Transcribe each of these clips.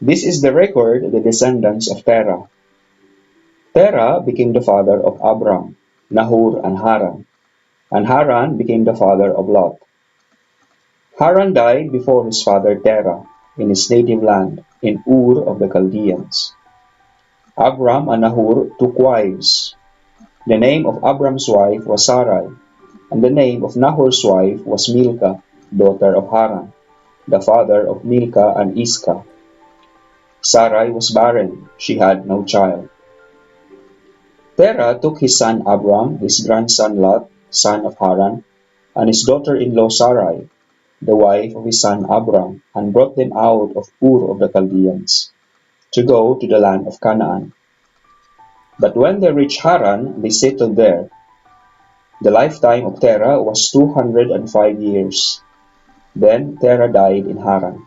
This is the record of the descendants of Terah. Terah became the father of Abram, Nahor, and Haran. And Haran became the father of Lot. Haran died before his father Terah, in his native land, in Ur of the Chaldeans. Abram and Nahor took wives. The name of Abram's wife was Sarai, and the name of Nahor's wife was Milcah, daughter of Haran, the father of Milcah and Iscah. Sarai was barren, she had no child. Terah took his son Abram, his grandson Lot, son of Haran, and his daughter-in-law Sarai, the wife of his son Abram, and brought them out of Ur of the Chaldeans, to go to the land of Canaan. But when they reached Haran, they settled there. The lifetime of Terah was 205 years. Then Terah died in Haran.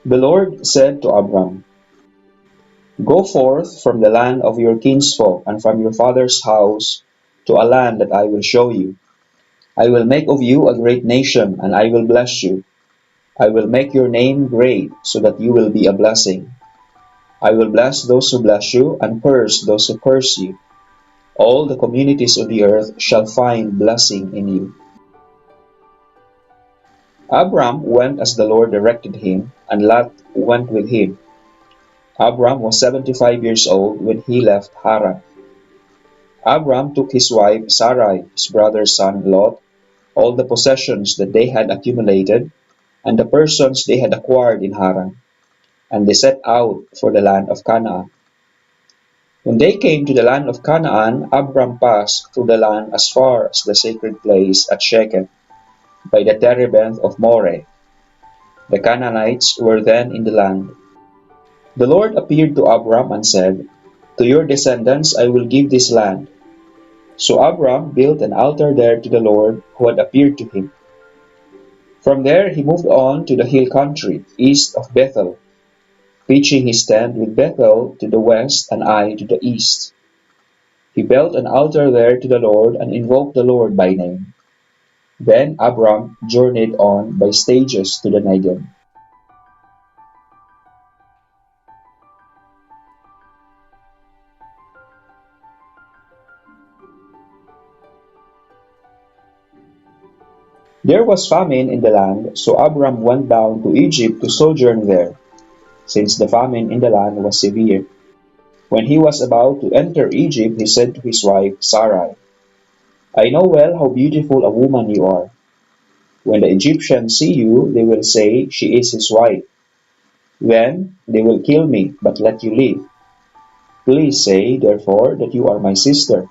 The Lord said to Abram, "Go forth from the land of your kinsfolk and from your father's house to a land that I will show you. I will make of you a great nation, and I will bless you. I will make your name great, so that you will be a blessing. I will bless those who bless you, and curse those who curse you. All the communities of the earth shall find blessing in you." Abram went as the Lord directed him, and Lot went with him. Abram was 75 years old when he left Haran. Abram took his wife Sarai, his brother's son Lot, all the possessions that they had accumulated, and the persons they had acquired in Haran, and they set out for the land of Canaan. When they came to the land of Canaan, Abram passed through the land as far as the sacred place at Shechem, by the terebinth of Moreh. The Canaanites were then in the land. The Lord appeared to Abram and said, "To your descendants I will give this land." So Abram built an altar there to the Lord who had appeared to him. From there he moved on to the hill country, east of Bethel, pitching his tent with Bethel to the west and Ai to the east. He built an altar there to the Lord and invoked the Lord by name. Then Abram journeyed on by stages to the Negev. There was famine in the land, so Abram went down to Egypt to sojourn there, since the famine in the land was severe. When he was about to enter Egypt, he said to his wife Sarai, "I know well how beautiful a woman you are. When the Egyptians see you, they will say, 'She is his wife.' Then they will kill me, but let you live. Please say, therefore, that you are my sister,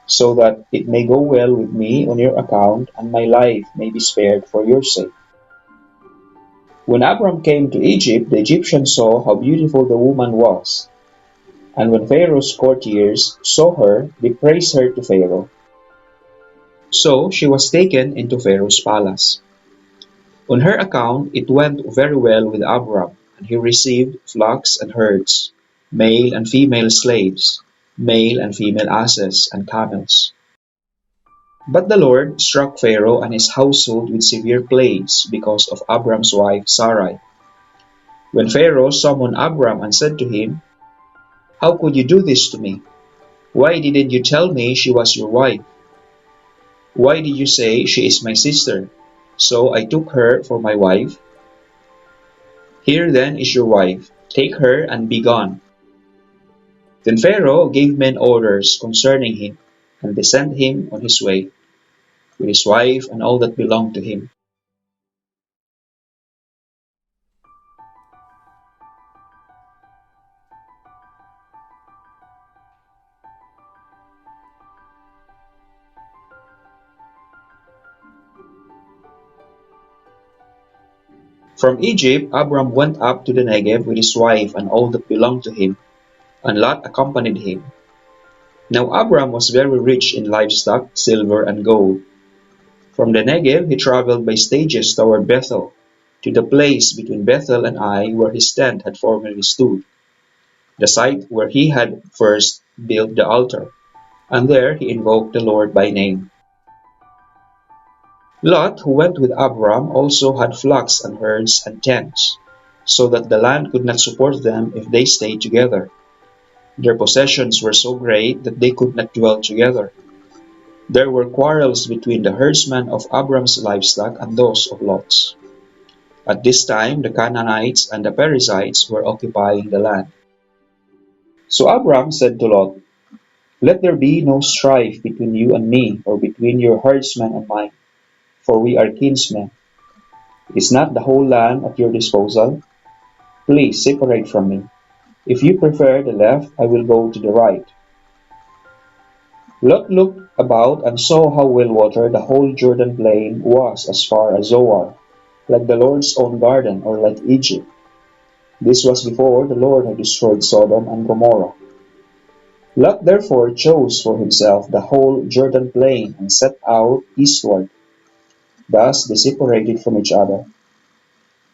so that it may go well with me on your account, and my life may be spared for your sake." When Abram came to Egypt, the Egyptians saw how beautiful the woman was. And when Pharaoh's courtiers saw her, they praised her to Pharaoh. So she was taken into Pharaoh's palace. On her account it went very well with Abram, and he received flocks and herds, male and female slaves, male and female asses and camels. But the Lord struck Pharaoh and his household with severe plagues because of Abram's wife Sarai. When Pharaoh summoned Abram and said to him, "How could you do this to me? Why didn't you tell me she was your wife? Why did you say she is my sister? So I took her for my wife. Here then is your wife. Take her and be gone." Then Pharaoh gave men orders concerning him, and they sent him on his way, with his wife and all that belonged to him. From Egypt, Abram went up to the Negev with his wife and all that belonged to him, and Lot accompanied him. Now Abram was very rich in livestock, silver, and gold. From the Negev he traveled by stages toward Bethel, to the place between Bethel and Ai where his tent had formerly stood. the site where he had first built the altar, and there he invoked the Lord by name. Lot, who went with Abram, also had flocks and herds and tents, so that the land could not support them if they stayed together. Their possessions were so great that they could not dwell together. There were quarrels between the herdsmen of Abram's livestock and those of Lot's. At this time the Canaanites and the Perizzites were occupying the land. So Abram said to Lot, "Let there be no strife between you and me, or between your herdsmen and mine, for we are kinsmen. Is not the whole land at your disposal? Please separate from me. If you prefer the left, I will go to the right." Lot looked about and saw how well watered the whole Jordan plain was as far as Zoar, like the Lord's own garden, or like Egypt. This was before the Lord had destroyed Sodom and Gomorrah. Lot therefore chose for himself the whole Jordan plain and set out eastward. Thus they separated from each other.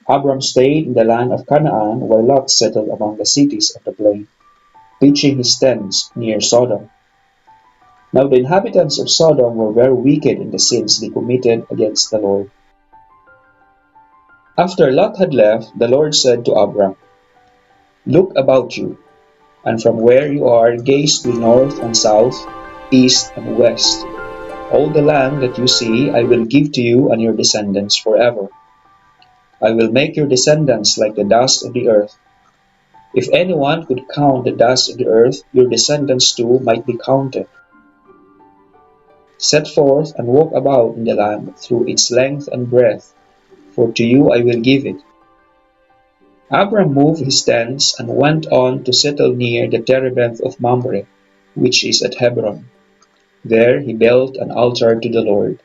Abram stayed in the land of Canaan, while Lot settled among the cities of the plain, pitching his tents near Sodom. Now the inhabitants of Sodom were very wicked in the sins they committed against the Lord. After Lot had left, the Lord said to Abram, "Look about you, and from where you are gaze to the north and south, east and west. All the land that you see I will give to you and your descendants forever. I will make your descendants like the dust of the earth. If anyone could count the dust of the earth, your descendants too might be counted. Set forth and walk about in the land through its length and breadth, for to you I will give it." Abram moved his tents and went on to settle near the terebinth of Mamre, which is at Hebron. There he built an altar to the Lord.